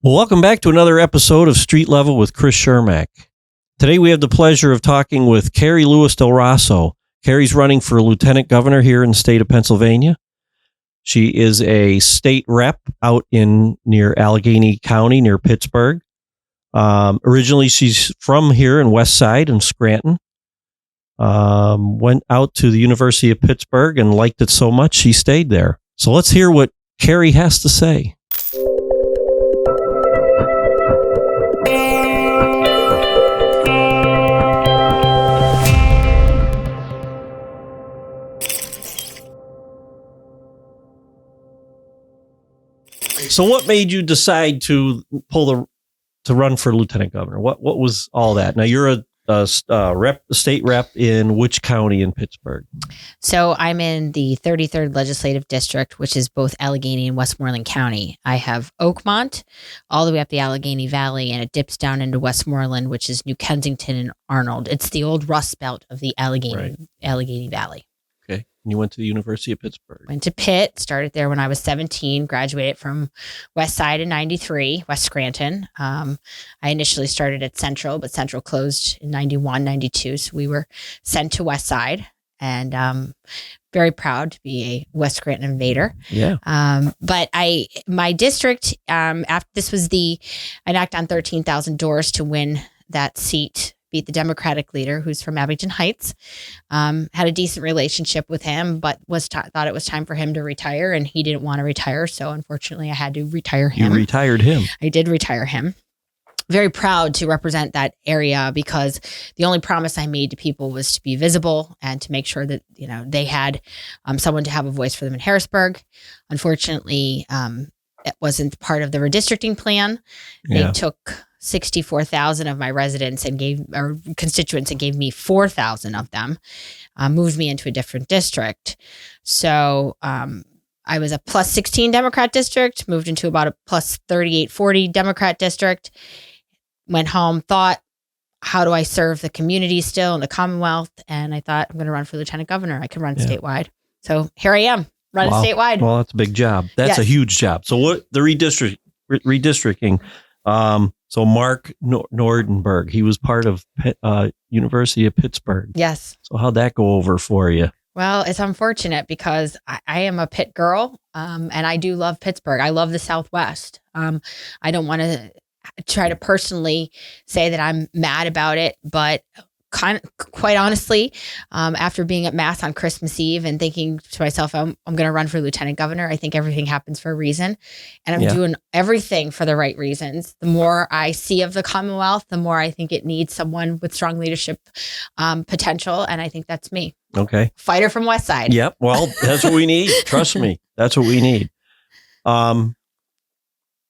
Well, welcome back to another episode of Street Level with Chris Chermak. Today we have the pleasure of talking with Carrie Lewis DelRosso. Carrie's running for lieutenant governor here in the state of Pennsylvania. She is a state rep out near Allegheny County, near Pittsburgh. Originally, she's from here in West Side in Scranton. Went out to the University of Pittsburgh and liked it so much she stayed there. So let's hear what Carrie has to say. So what made you decide to run for lieutenant governor? What was all that? Now you're a state rep in which county in Pittsburgh? So I'm in the 33rd legislative district, which is both Allegheny and Westmoreland County. I have Oakmont all the way up the Allegheny Valley, and it dips down into Westmoreland, which is New Kensington and Arnold. It's the old Rust Belt of the Allegheny Valley. Okay. And you went to the University of Pittsburgh. Went to Pitt, started there when I was 17, graduated from West Side in 93, West Scranton. I initially started at Central, but Central closed in 91, 92. So we were sent to West Side, and very proud to be a West Scranton invader. Yeah. But my district, after this was I knocked on 13,000 doors to win that seat, beat the Democratic leader, who's from Abington Heights. Had a decent relationship with him, but thought it was time for him to retire, and he didn't want to retire. So unfortunately, I had to retire him. You retired him. I did retire him. Very proud to represent that area, because the only promise I made to people was to be visible and to make sure that they had someone to have a voice for them in Harrisburg. Unfortunately, it wasn't part of the redistricting plan. They took 64,000 of my residents constituents and gave me 4,000 of them, moved me into a different district. So I was a plus 16 Democrat district, moved into about a plus 38, 40 Democrat district, went home, thought, how do I serve the community still in the Commonwealth? And I thought, I'm going to run for lieutenant governor. I can run statewide. So here I am, running statewide. Well, that's a big job. That's a huge job. So what the redistricting, so Mark Nordenberg, he was part of University of Pittsburgh. Yes. So how'd that go over for you? Well, it's unfortunate because I am a Pitt girl, and I do love Pittsburgh. I love the Southwest. I don't want to try to personally say that I'm mad about it, but quite honestly, after being at Mass on Christmas Eve and thinking to myself, I'm going to run for lieutenant governor. I think everything happens for a reason, and I'm doing everything for the right reasons. The more I see of the Commonwealth, the more I think it needs someone with strong leadership potential, and I think that's me. Okay. Fighter from West Side. Yep. Well, that's what we need. Trust me. That's what we need. How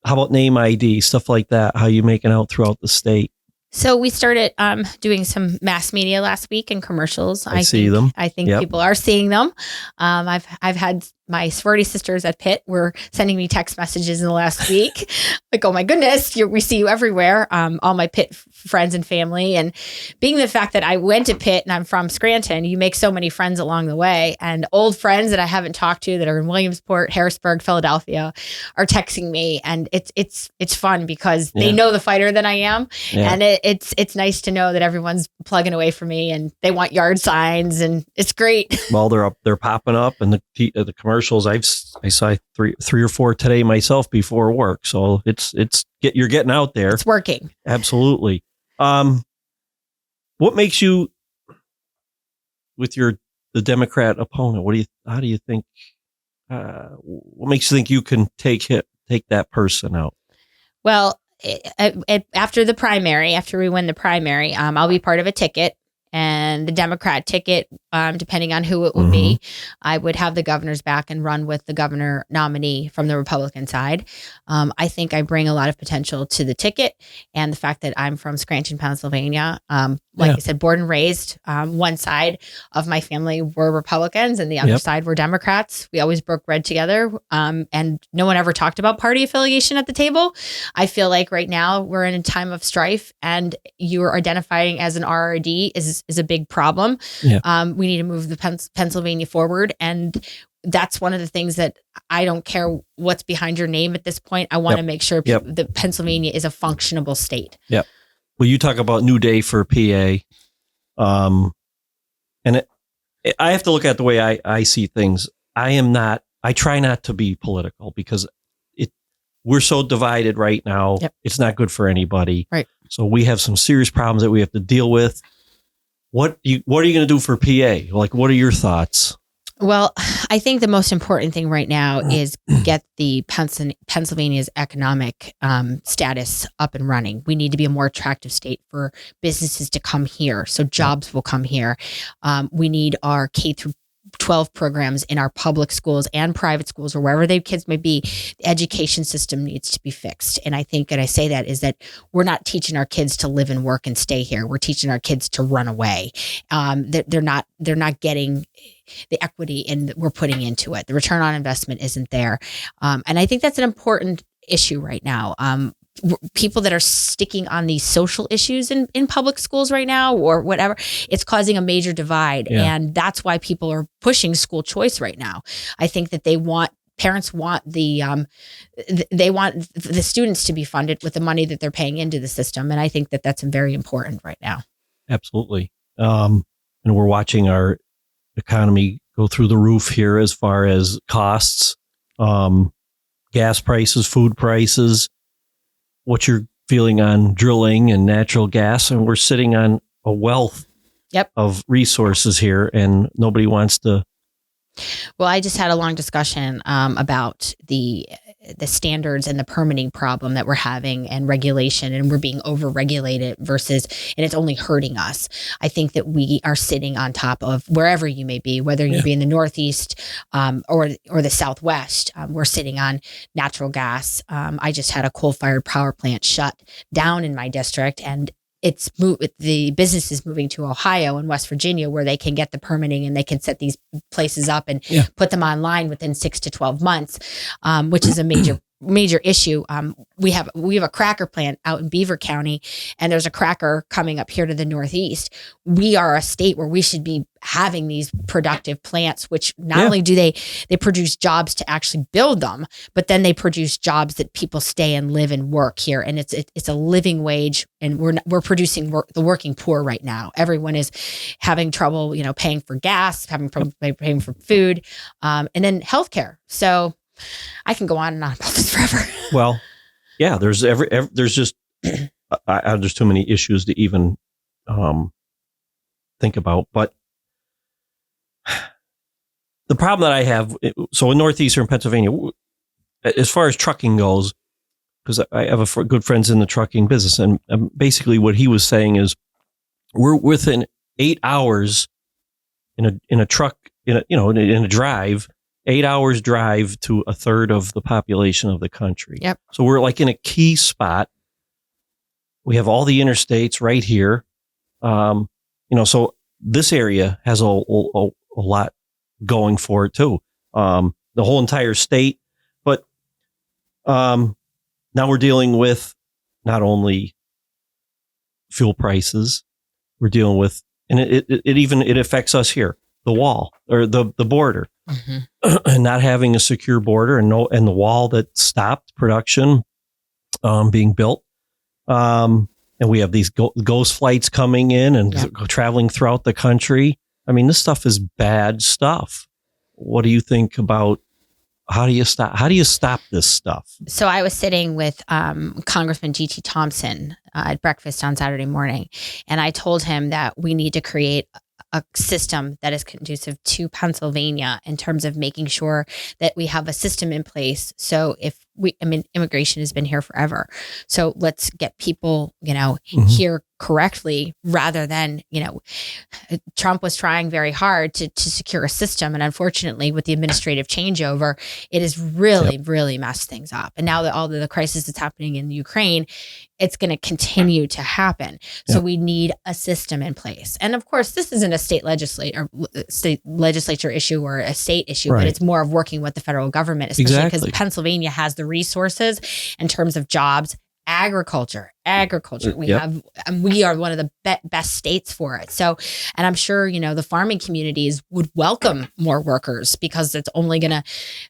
about name ID, stuff like that? How you making out throughout the state? So we started doing some mass media last week and commercials. I see them. I think people are seeing them. I've had my sorority sisters at Pitt were sending me text messages in the last week. Like, oh my goodness, we see you everywhere. All my Pitt friends and family. And being the fact that I went to Pitt and I'm from Scranton, you make so many friends along the way. And old friends that I haven't talked to that are in Williamsport, Harrisburg, Philadelphia are texting me. And it's fun because they know the fighter that I am. Yeah. And it's nice to know that everyone's plugging away for me and they want yard signs, and it's great. Well, they're popping up, and the commercials I saw three or four today myself before work. So you're getting out there. It's working. Absolutely. What makes you, with the Democrat opponent? How do you think? What makes you think you can take that person out? Well, after we win the primary, I'll be part of a ticket. And the Democrat ticket, depending on who it would be, I would have the governor's back and run with the governor nominee from the Republican side. I think I bring a lot of potential to the ticket, and the fact that I'm from Scranton, Pennsylvania. I said, born and raised, one side of my family were Republicans and the other side were Democrats. We always broke bread together, and no one ever talked about party affiliation at the table. I feel like right now we're in a time of strife, and you're identifying as an RRD is a big problem. Yeah. We need to move the Pennsylvania forward, and that's one of the things that I don't care what's behind your name at this point. I want to make sure that Pennsylvania is a functionable state. Yep. Well, you talk about new day for PA. And I have to look at the way I see things. I try not to be political because we're so divided right now. Yep. It's not good for anybody. Right. So we have some serious problems that we have to deal with. What are you going to do for PA? Like, what are your thoughts? Well, I think the most important thing right now is get the Pennsylvania's economic status up and running. We need to be a more attractive state for businesses to come here, so jobs will come here. We need our K through 12 programs in our public schools and private schools or wherever their kids may be. The education system needs to be fixed. And I think, and I say that, is that we're not teaching our kids to live and work and stay here. We're teaching our kids to run away. They're not getting the equity we're putting into it. The return on investment isn't there. And I think that's an important issue right now. People that are sticking on these social issues in public schools right now or whatever, it's causing a major divide. Yeah. And that's why people are pushing school choice right now. I think that parents want they want the students to be funded with the money that they're paying into the system. And I think that that's very important right now. Absolutely. And we're watching our economy go through the roof here as far as costs, gas prices, food prices. What's your feeling on drilling and natural gas? And we're sitting on a wealth of resources here, and nobody wants to. Well, I just had a long discussion about the standards and the permitting problem that we're having and regulation, and we're being over-regulated and it's only hurting us. I think that we are sitting on top of wherever you may be, whether you be in the Northeast or the Southwest. We're sitting on natural gas. I just had a coal-fired power plant shut down in my district, and the business is moving to Ohio and West Virginia, where they can get the permitting and they can set these places up and put them online within 6 to 12 months, which is a major issue. We have a cracker plant out in Beaver County, and there's a cracker coming up here to the Northeast. We are a state where we should be having these productive plants, which not only do they produce jobs to actually build them, but then they produce jobs that people stay and live and work here. And it's a living wage, and we're producing the working poor right now. Everyone is having trouble, paying for gas, having trouble paying for food, and then healthcare. So I can go on and on about this forever. Well, yeah, there's just there's too many issues to even think about. But the problem that I have, so in northeastern Pennsylvania, as far as trucking goes, because I have good friends in the trucking business, and basically what he was saying is we're within 8 hours in a truck in a drive. 8 hours drive to a third of the population of the country. Yep. So we're like in a key spot. We have all the interstates right here. So this area has a lot going for it too. The whole entire state. But now we're dealing with not only fuel prices, we're dealing with, and it affects us here, the wall or the border. Mm-hmm. And not having a secure border and the wall that stopped production being built. And we have these ghost flights coming in and traveling throughout the country. I mean, this stuff is bad stuff. What do you think about how do you stop this stuff? So I was sitting with Congressman G.T. Thompson at breakfast on Saturday morning, and I told him that we need to create a system that is conducive to Pennsylvania in terms of making sure that we have a system in place. So immigration has been here forever. So let's get people, here correctly rather than, Trump was trying very hard to secure a system. And unfortunately, with the administrative changeover, it has really, really messed things up. And now that all the crisis that's happening in Ukraine, it's going to continue to happen. So we need a system in place. And of course, this isn't a state legislature issue or a state issue, but it's more of working with the federal government, especially because Pennsylvania has the resources in terms of jobs, agriculture. We Yep. have, and we are one of the best states for it. So, and I'm sure, the farming communities would welcome more workers because it's only going to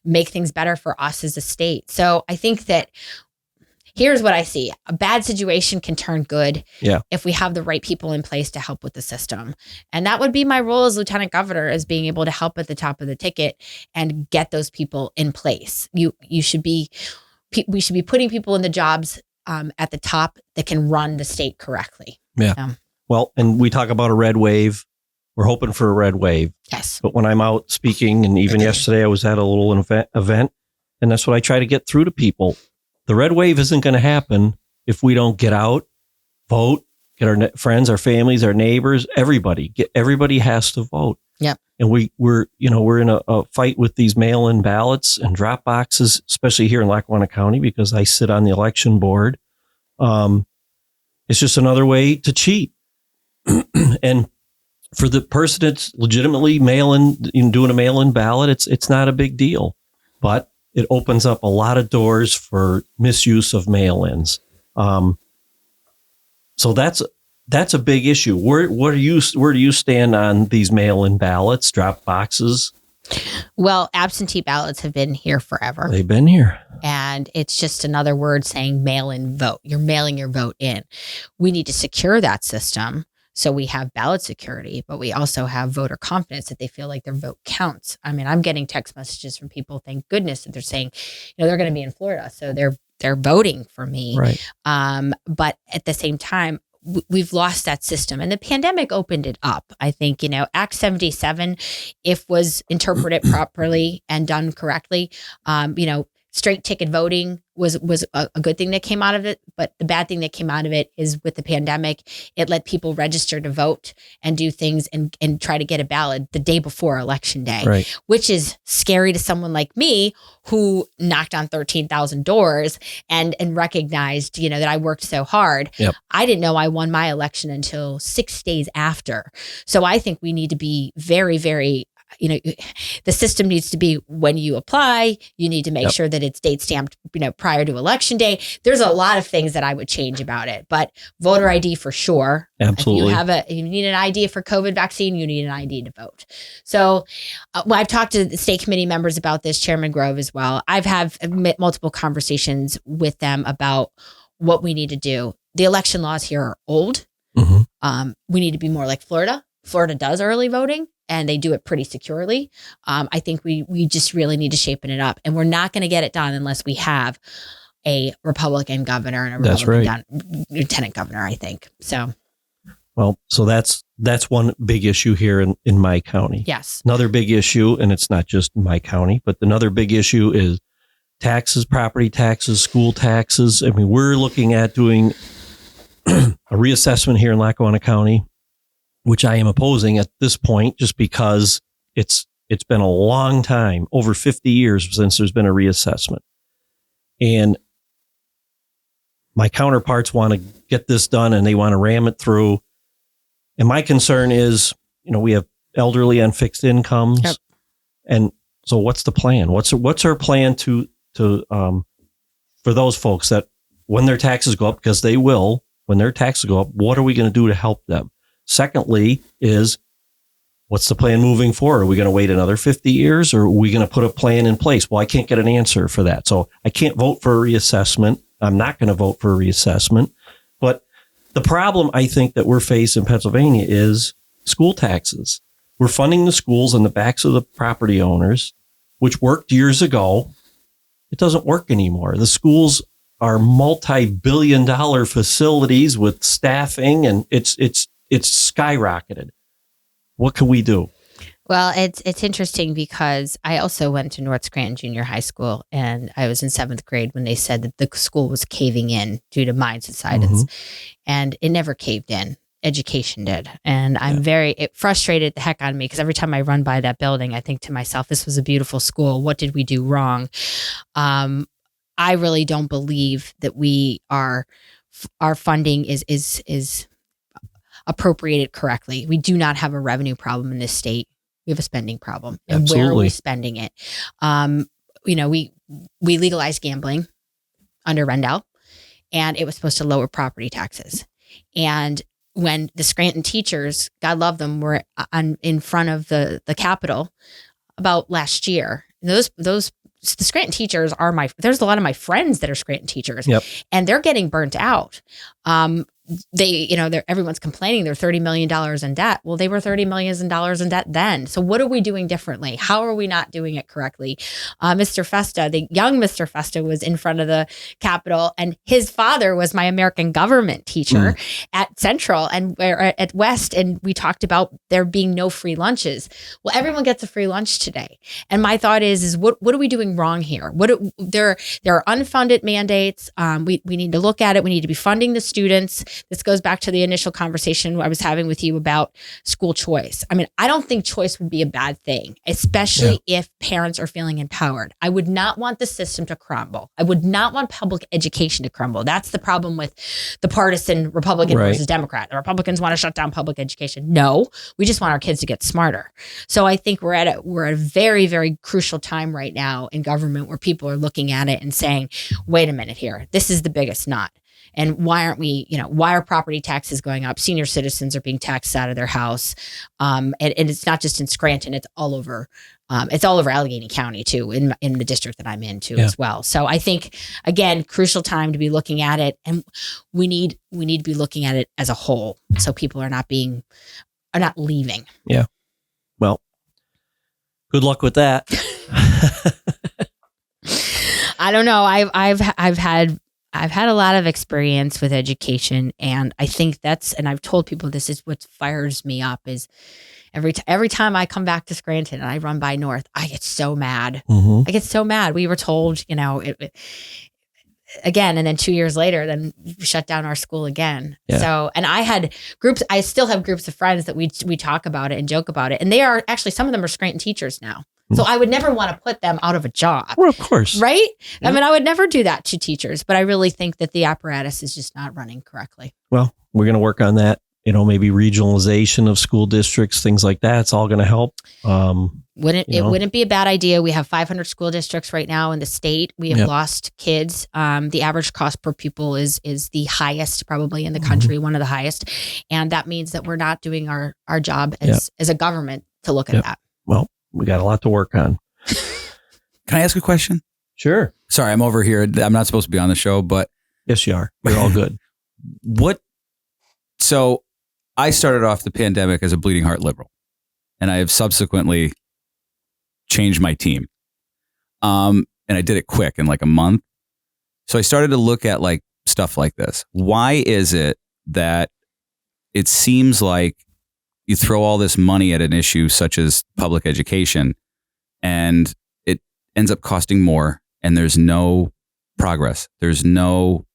make things better for us as a state. So I think that here's what I see. A bad situation can turn good if we have the right people in place to help with the system. And that would be my role as lieutenant governor, is being able to help at the top of the ticket and get those people in place. We should be putting people in the jobs at the top that can run the state correctly. Yeah. Well, and we talk about a red wave. We're hoping for a red wave. Yes. But when I'm out speaking, and even yesterday I was at a little event, and that's what I try to get through to people. The red wave isn't going to happen if we don't get out, vote, get our friends, our families, our neighbors, everybody. Everybody has to vote. Yep. And we're in a fight with these mail-in ballots and drop boxes, especially here in Lackawanna County, because I sit on the election board. It's just another way to cheat. And for the person that's legitimately doing a mail-in ballot, it's not a big deal, but it opens up a lot of doors for misuse of mail-ins. So that's a big issue. Where do you stand on these mail-in ballots, drop boxes? Well, absentee ballots have been here forever. They've been here. And it's just another word saying mail-in vote. You're mailing your vote in. We need to secure that system. So we have ballot security, but we also have voter confidence that they feel like their vote counts. I mean, I'm getting text messages from people, thank goodness, that they're saying, they're going to be in Florida, so they're voting for me. Right. But at the same time, we've lost that system, and the pandemic opened it up. I think, Act 77, if was interpreted properly and done correctly, straight ticket voting was a good thing that came out of it. But the bad thing that came out of it is, with the pandemic, it let people register to vote and do things and try to get a ballot the day before election day, right, which is scary to someone like me who knocked on 13,000 doors and recognized, that I worked so hard. Yep. I didn't know I won my election until 6 days after. So I think we need to be very, very, the system needs to be, when you apply, you need to make sure that it's date stamped, prior to election day. There's a lot of things that I would change about it, but voter ID for sure. Absolutely. If you need an ID for COVID vaccine, you need an ID to vote. So I've talked to the state committee members about this, Chairman Grove as well. I've had multiple conversations with them about what we need to do. The election laws here are old. Mm-hmm. We need to be more like Florida. Florida does early voting, and they do it pretty securely. I think we just really need to shape it up, and we're not going to get it done unless we have a Republican governor and a Republican lieutenant governor, I think. So, well, so that's one big issue here in my county. Yes. Another big issue, and it's not just my county, but another big issue is taxes, property taxes, school taxes. I mean, we're looking at doing a reassessment here in Lackawanna County, which I am opposing at this point, just because it's been a long time, over 50 years since there's been a reassessment. And my counterparts want to get this done, and they want to ram it through. And my concern is, we have elderly on fixed incomes. Yep. And so what's the plan? What's our plan to for those folks that, when their taxes go up, because they will, when their taxes go up, what are we going to do to help them? Secondly is, what's the plan moving forward? Are we going to wait another 50 years, or are we going to put a plan in place? Well, I can't get an answer for that. So I can't vote for a reassessment. I'm not going to vote for a reassessment. But the problem I think that we're facing in Pennsylvania is school taxes. We're funding the schools on the backs of the property owners, which worked years ago. It doesn't work anymore. The schools are multi-billion-dollar facilities with staffing, and it's skyrocketed. What can we do? Well, it's interesting because I also went to North Scranton Junior High School, and I was in 7th grade when they said that the school was caving in due to mine subsidence, and it never caved in. Education did. And I'm it frustrated the heck out of me, because every time I run by that building, I think to myself, this was a beautiful school. What did we do wrong? I really don't believe that our funding is appropriated correctly. We do not have a revenue problem in this state. We have a spending problem. And Absolutely. Where are we spending it? We legalized gambling under Rendell, and it was supposed to lower property taxes. And when the Scranton teachers, God love them, were in front of the Capitol about last year, the Scranton teachers there's a lot of my friends that are Scranton teachers, and they're getting burnt out. Everyone's complaining they're $30 million in debt. Well, they were $30 million in debt then. So what are we doing differently? How are we not doing it correctly? Mr. Festa, the young Mr. Festa, was in front of the Capitol, and his father was my American government teacher at Central and at West. And we talked about there being no free lunches. Well, everyone gets a free lunch today. And my thought is what are we doing wrong here? There are unfunded mandates. We need to look at it. We need to be funding the students. This goes back to the initial conversation I was having with you about school choice. I mean, I don't think choice would be a bad thing, especially if parents are feeling empowered. I would not want the system to crumble. I would not want public education to crumble. That's the problem with the partisan Republican versus Democrat. The Republicans want to shut down public education. No, we just want our kids to get smarter. So I think we're at a very, very crucial time right now in government where people are looking at it and saying, wait a minute here, this is the biggest knot. And why are property taxes going up? Senior citizens are being taxed out of their house. And it's not just in Scranton, it's all over. It's all over Allegheny County too, in the district that I'm in too as well. So I think, again, crucial time to be looking at it. And we need to be looking at it as a whole. So people are not leaving. Yeah. Well, good luck with that. I don't know. I've had a lot of experience with education, and I think and I've told people this is what fires me up is every time I come back to Scranton and I run by North, I get so mad. I get so mad. We were told, again, and then 2 years later, then we shut down our school again. Yeah. So, and I still have groups of friends that we talk about it and joke about it. And they are actually, some of them are Scranton teachers now. So I would never want to put them out of a job. Well, of course. Right? Yeah. I mean, I would never do that to teachers, but I really think that the apparatus is just not running correctly. Well, we're going to work on that. Maybe regionalization of school districts, things like that. It's all going to help. It wouldn't be a bad idea. We have 500 school districts right now in the state. We have lost kids. The average cost per pupil is the highest probably in the country, one of the highest. And that means that we're not doing our job as a government to look at that. Well, we got a lot to work on. Can I ask a question? Sure. Sorry, I'm over here. I'm not supposed to be on the show, but... Yes, you are. You're all good. So I started off the pandemic as a bleeding heart liberal, and I have subsequently changed my team. And I did it quick in like a month. So I started to look at like stuff like this. Why is it that it seems like you throw all this money at an issue such as public education and it ends up costing more and there's no progress. There's no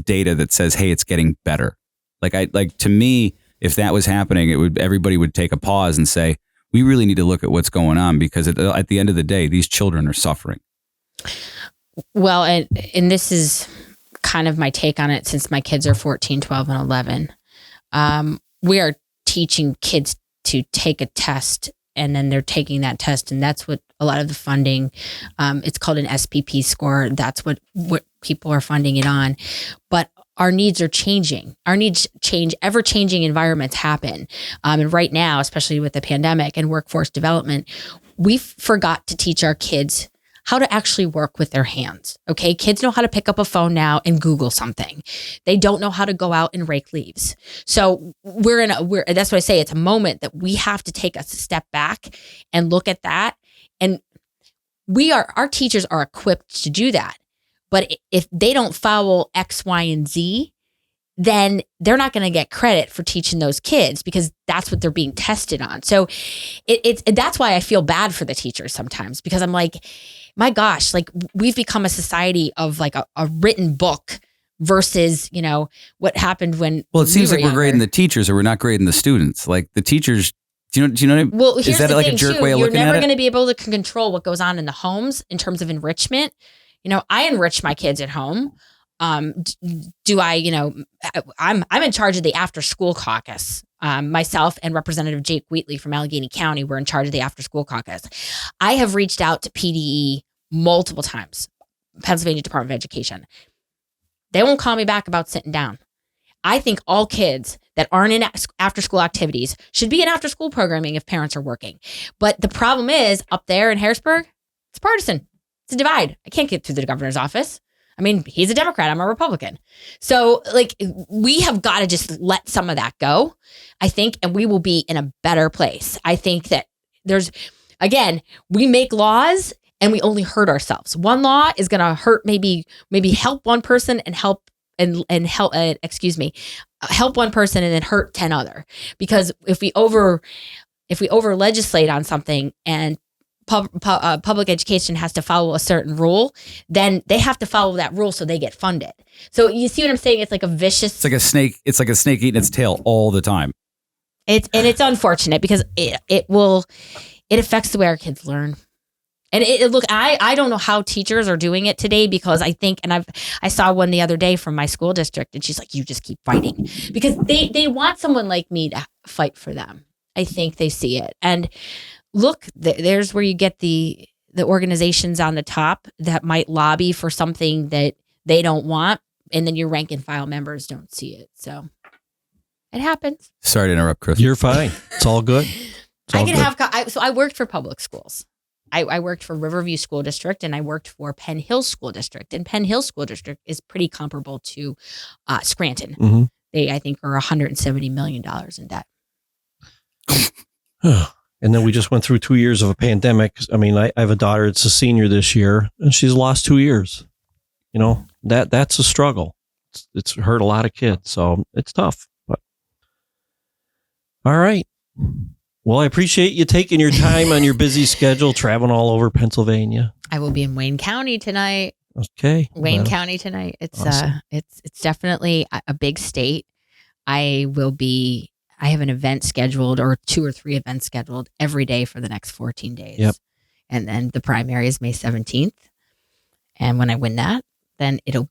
data that says, hey, it's getting better. To me, if that was happening, everybody would take a pause and say, we really need to look at what's going on because at the end of the day, these children are suffering. Well, and this is kind of my take on it since my kids are 14, 12, and 11. We are teaching kids to take a test and then they're taking that test. And that's what a lot of the funding, it's called an SPP score. That's what people are funding it on. But our needs are changing. Our needs change. Ever-changing environments happen. And right now, especially with the pandemic and workforce development, we forgot to teach our kids how to actually work with their hands. Okay. Kids know how to pick up a phone now and Google something. They don't know how to go out and rake leaves. So that's what I say. It's a moment that we have to take a step back and look at that. And our teachers are equipped to do that. But if they don't follow X, Y, and Z, then they're not going to get credit for teaching those kids because that's what they're being tested on. So that's why I feel bad for the teachers sometimes, because I'm like, my gosh, like we've become a society of like a written book versus, what happened when. Well, it seems like we're grading the teachers or we're not grading the students. Like the teachers, do you know what I mean? Well, here's is that the like thing a jerk too. way of looking at it? You're never going to be able to control what goes on in the homes in terms of enrichment. I enrich my kids at home. Do I, I'm in charge of the after school caucus. Myself and Representative Jake Wheatley from Allegheny County were in charge of the after school caucus. I have reached out to PDE multiple times, Pennsylvania Department of Education. They won't call me back about sitting down. I think all kids that aren't in after school activities should be in after school programming if parents are working. But the problem is up there in Harrisburg, it's partisan. It's a divide. I can't get to the governor's office. I mean, he's a Democrat. I'm a Republican. So like we have got to just let some of that go, I think, and we will be in a better place. I think that again, we make laws and we only hurt ourselves. One law is going to hurt, maybe help one person and help one person and then hurt 10 other. Because if we over legislate on something and public education has to follow a certain rule, then they have to follow that rule so they get funded. So you see what I'm saying? It's like a vicious. It's like a snake. It's like a snake eating its tail all the time. It's unfortunate because it affects the way our kids learn. And I don't know how teachers are doing it today because I think, and I saw one the other day from my school district and she's like, you just keep fighting because they want someone like me to fight for them. I think they see it. And look, there's where you get the organizations on the top that might lobby for something that they don't want. And then your rank and file members don't see it. So it happens. Sorry to interrupt, Chris. You're fine. It's all good. So I worked for public schools. I worked for Riverview School District and I worked for Penn Hill School District. And Penn Hill School District is pretty comparable to Scranton. Mm-hmm. They, I think, are $170 million in debt. And then we just went through 2 years of a pandemic. I mean, I have a daughter that's a senior this year and she's lost 2 years. You know, that's a struggle. It's hurt a lot of kids. So it's tough. But all right. Well, I appreciate you taking your time on your busy schedule, traveling all over Pennsylvania. I will be in Wayne County tonight. Okay. Wayne County tonight. It's awesome. It's definitely a big state. I have an event scheduled or 2 or 3 events scheduled every day for the next 14 days. Yep. And then the primary is May 17th. And when I win that, then it'll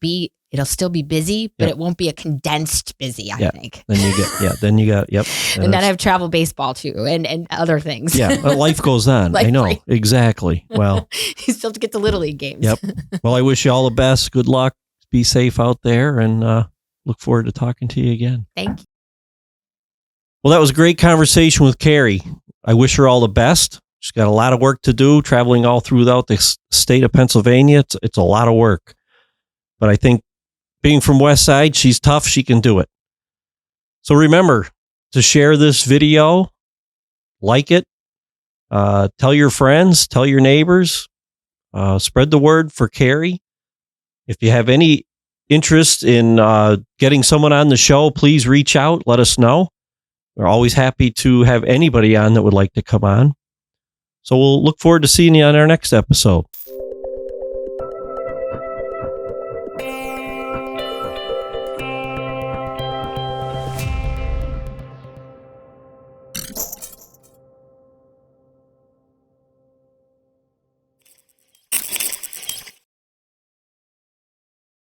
still be busy, but it won't be a condensed busy, I think. Then you got, yep. And then I have travel baseball too and other things. Yeah. Life goes on. I know. Exactly. Well, you still have to get to Little League games. Yep. Well, I wish you all the best. Good luck. Be safe out there and look forward to talking to you again. Thank you. Well, that was a great conversation with Carrie. I wish her all the best. She's got a lot of work to do, traveling all throughout the state of Pennsylvania. It's a lot of work. But I think being from West Side, she's tough. She can do it. So remember to share this video, like it, tell your friends, tell your neighbors, spread the word for Carrie. If you have any interest in getting someone on the show, please reach out. Let us know. We're always happy to have anybody on that would like to come on. So we'll look forward to seeing you on our next episode.